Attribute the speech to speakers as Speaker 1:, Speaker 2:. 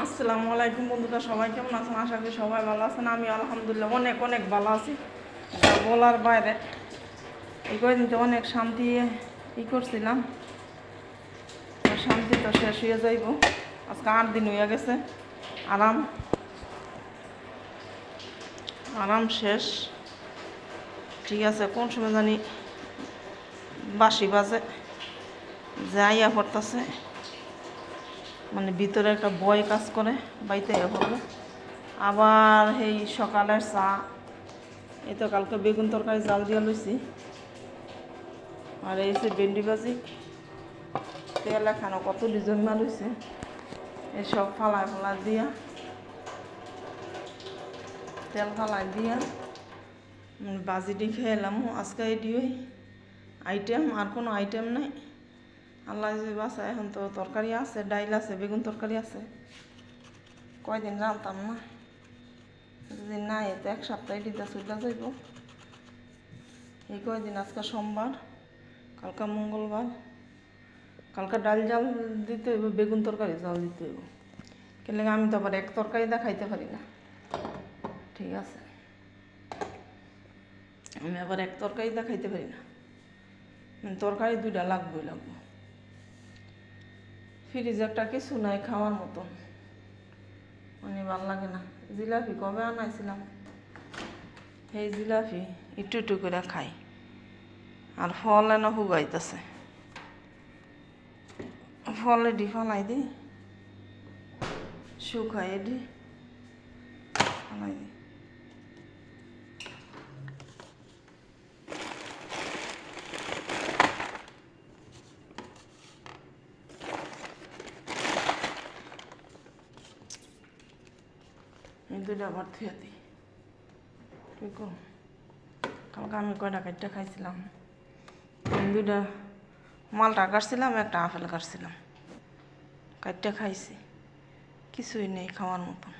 Speaker 1: আসসালামু আলাইকুম বন্ধুরা, সবাই কেমন আছেন? আশা করি সবাই ভালো আছেন। আমি আলহামদুলিল্লাহ অনেক অনেক ভালো আছি, যা বলার বাইরে। এই কয়েকদিন তো অনেক শান্তি করছিলাম, শান্তি তো শেষ হয়ে যাইব। আজকে 8 দিন হয়ে গেছে, আরাম আরাম শেষ। ঠিক আছে, কোন সময় জানি বাসি বাজে যাইয়া পড়তেছে, মানে ভিতরে একটা ভয় কাজ করে, বাইতে পড়বে। আবার এই সকালের চা, এই তো কালকে বেগুন তরকারি জাল দিয়া লইছি, আর এই যে ভেন্ডি ভাজি, তেল এখানো কত জমা লইছে, এইসব ফালাই ফালাই দিয়া, তেল ফালাই দিয়া ভাজিটি খেয়ে এলাম। আজকে এটিই আইটেম, আর কোনো আইটেম নাই। আল্লাহ যে বাসা, এখন তো তরকারি আছে, ডাইল আছে, বেগুন তরকারি আছে। কয়দিন রাঁধতাম না, যদি না এতে এক সপ্তাহে দিতে চলে যাইব। এই কয়দিন, আজকে সোমবার, কালকা মঙ্গলবার, কালকা ডাল জাল দিতে হইব, বেগুন তরকারি জাল দিতে হইব। কেন আমি তো আবার এক তরকারি দা খাইতে পারি না, ঠিক আছে? আমি আবার এক তরকারি দা খাইতে পারি না, তরকারি দুইটা লাগবই লাগবো। ফ্রিজ একটা কিছু নাই খাওয়ার মতন, মানে ভাল লাগে না। জিলাপি কবে আনাইছিলাম, এই জিলাপি একটু একটু করে খাই, আর ফল এনে হুগাইতেছে, ফল এডি ফালাই দিই, শুকাই এডি ফালাই দিই। এই দুইটা আবার থুয়ে দিই, ঠিক আছে? কালকে আমি কয়টা কাটটা খাইছিলাম, দুইটা মালটা কাটছিলাম, একটা আপেল কাটছিলাম, কাটটা খাইছি, কিছুই নেই খাওয়ার মতন।